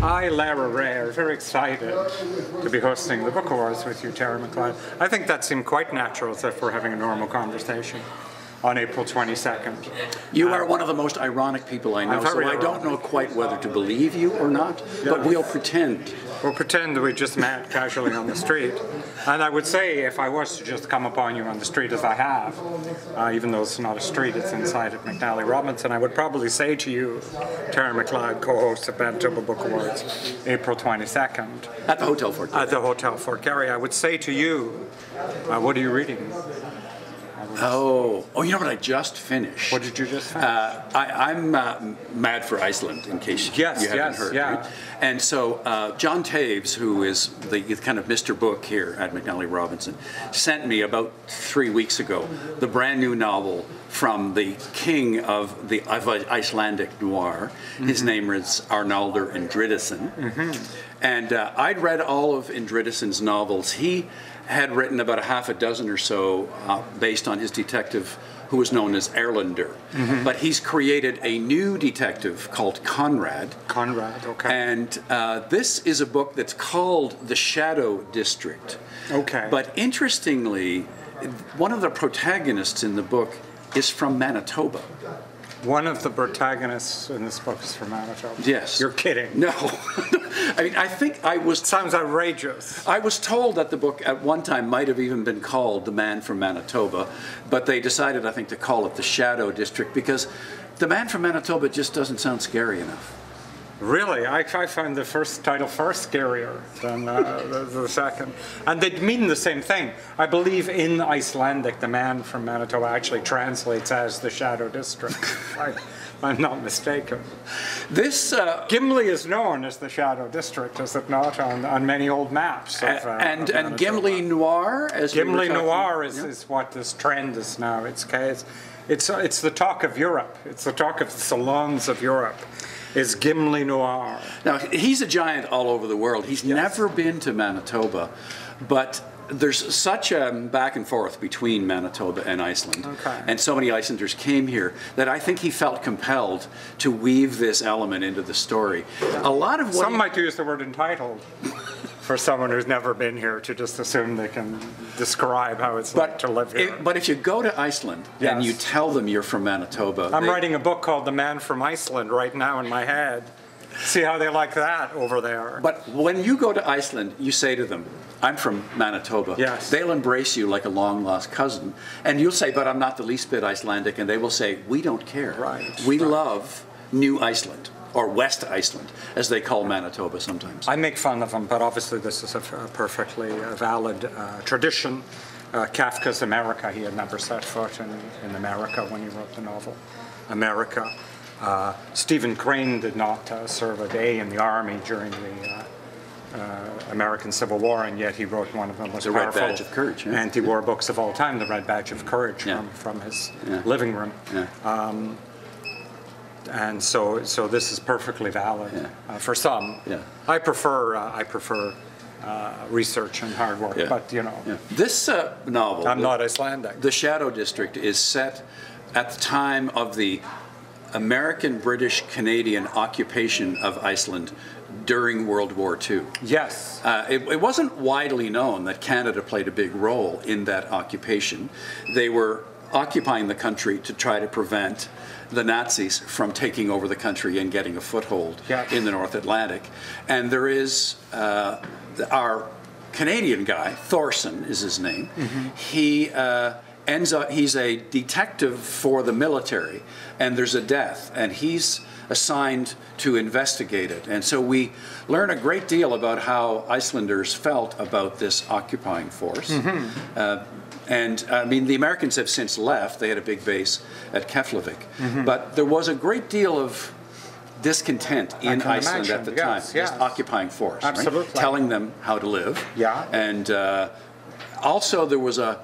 I, Lara Rae, are very excited to be hosting the Book Awards with you, Terry McLeod. I think that seemed quite natural, as if we're having a normal conversation on April 22nd. You are one of the most ironic people I know, so I don't know quite whether to believe you or not, but we'll pretend. We'll pretend that we just met casually on the street. And I would say, if I was to just come upon you on the street, as I have, even though it's not a street, it's inside at McNally Robinson, I would probably say to you, Terry McLeod, co-host of Manitoba Book Awards, April 22nd. At the Hotel Fort Garry. At the Hotel Fort Garry. I would say to you, what are you reading? Oh, you know what I just finished? What did you just finish? I'm mad for Iceland, in case you haven't heard. Yeah. Right? And so John Taves, who is the kind of Mr. Book here at McNally Robinson, sent me about 3 weeks ago the brand new novel from the king of Icelandic noir. His name is Arnaldur Indridason. And I'd read all of Indridason's novels. He had written about a half a dozen or so based on his detective who was known as Erlander. But he's created a new detective called Conrad. Conrad, okay. And this is a book that's called The Shadow District. Okay. But interestingly, one of the protagonists in the book is from Manitoba. One of the protagonists in this book is from Manitoba. Yes. You're kidding. No. I mean, I think I was... Sounds outrageous. I was told that the book at one time might have even been called The Man from Manitoba, but they decided, I think, to call it The Shadow District because The Man from Manitoba just doesn't sound scary enough. Really? I found the first title first scarier than the second. And they mean the same thing. I believe in Icelandic, The Man from Manitoba actually translates as The Shadow District. I'm not mistaken. This Gimli is known as the Shadow District, is it not, on many old maps? And Gimli Noir, as Gimli Noir is what this trend is now. It's the talk of Europe. It's the talk of the salons of Europe. Is Gimli Noir. Now, he's a giant all over the world. He's never been to Manitoba, but there's such a back and forth between Manitoba and Iceland, and so many Icelanders came here that I think he felt compelled to weave this element into the story. A lot of what some might use the word entitled for someone who's never been here to just assume they can describe how it's like to live here. But if you go to Iceland and you tell them you're from Manitoba... I'm writing a book called The Man from Iceland right now in my head. See how they like that over there. But when you go to Iceland, you say to them, I'm from Manitoba. Yes. They'll embrace you like a long-lost cousin. And you'll say, but I'm not the least bit Icelandic. And they will say, we don't care. Right. We love New Iceland. Or West Iceland, as they call Manitoba sometimes. I make fun of them, but obviously this is a perfectly valid tradition. Kafka's America, he had never set foot in America when he wrote the novel America. Stephen Crane did not serve a day in the army during the American Civil War, and yet he wrote one of the most powerful Red Badge of Courage, anti-war books of all time, The Red Badge of Courage, from his living room. And so this is perfectly valid for some. I prefer research and hard work, but you know. This novel, I'm not Icelandic. The Shadow District, is set at the time of the American, British, Canadian occupation of Iceland during World War II. Yes. It wasn't widely known that Canada played a big role in that occupation. They were occupying the country to try to prevent the Nazis from taking over the country and getting a foothold in the North Atlantic. And there is our Canadian guy, Thorson is his name. He ends up, he's a detective for the military, and there's a death, and he's assigned to investigate it. And so we learn a great deal about how Icelanders felt about this occupying force. And I mean, the Americans have since left. They had a big base at Keflavik. But there was a great deal of discontent in Iceland at the time. This occupying force, right? Telling them how to live. And also there was a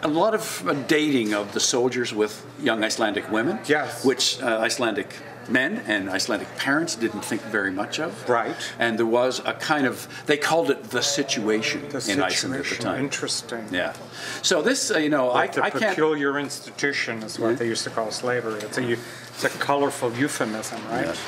lot of dating of the soldiers with young Icelandic women, which Icelandic men and Icelandic parents didn't think very much of. Right. And there was a kind of, they called it the situation in Iceland at the time. Interesting. Yeah. So this, you know, like I can't... The peculiar institution is what they used to call slavery. It's It's a colorful euphemism, right? Yes.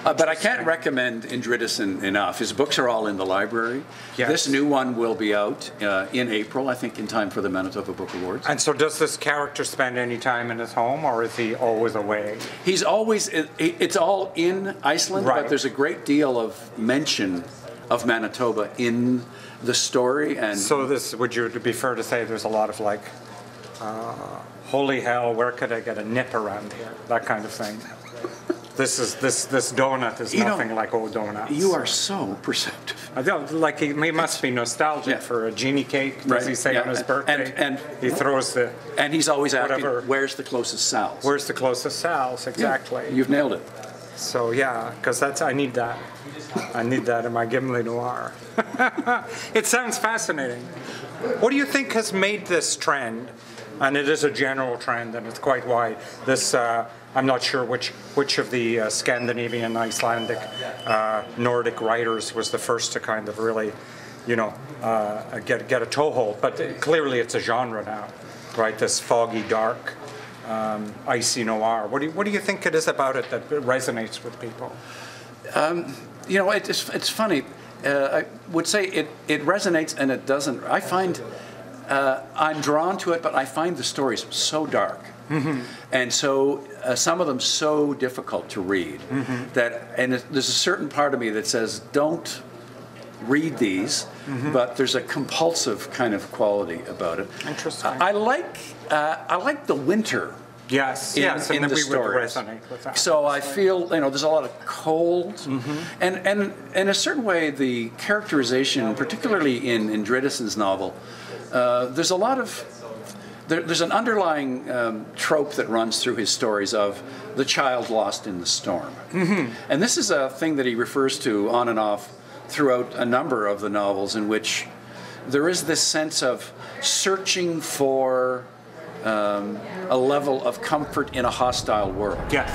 But I can't recommend Indridason enough. His books are all in the library. Yes. This new one will be out in April, I think, in time for the Manitoba Book Awards. And so does this character spend any time in his home, or is he always away? He's always, it's all in Iceland, Right. but there's a great deal of mention of Manitoba in the story. And So this, would you be fair to say there's a lot of like, holy hell, where could I get a nip around here? That kind of thing. This donut is nothing like old donuts. You are so perceptive. I don't, like he must be nostalgic Yeah. for a genie cake, does Right, he say yeah. on his birthday? And he throws the, And he's always asking, Whatever. where's the closest Sal's? where's the closest Sal's, exactly. You've nailed it. So yeah, because I need that. I need that in my Gimli Noir. It sounds fascinating. What do you think has made this trend, and it is a general trend and it's quite wide, this, I'm not sure which of the Scandinavian, Icelandic, Nordic writers was the first to kind of really, get a toehold, but clearly it's a genre now, right? This foggy, dark, icy noir. What do you think it is about it that resonates with people? It's funny. I would say it resonates and it doesn't. I find I'm drawn to it, but I find the stories so dark. Mm-hmm. And so some of them so difficult to read there's a certain part of me that says don't read these, but there's a compulsive kind of quality about it. Interesting. I like the winter. Yes, in and then the we would stories. resonate with that. So I feel, there's a lot of cold, and in a certain way, the characterization, particularly in Indridason's novel, there's a lot of, there's an underlying trope that runs through his stories of the child lost in the storm. And this is a thing that he refers to on and off throughout a number of the novels, in which there is this sense of searching for a level of comfort in a hostile world. Yes.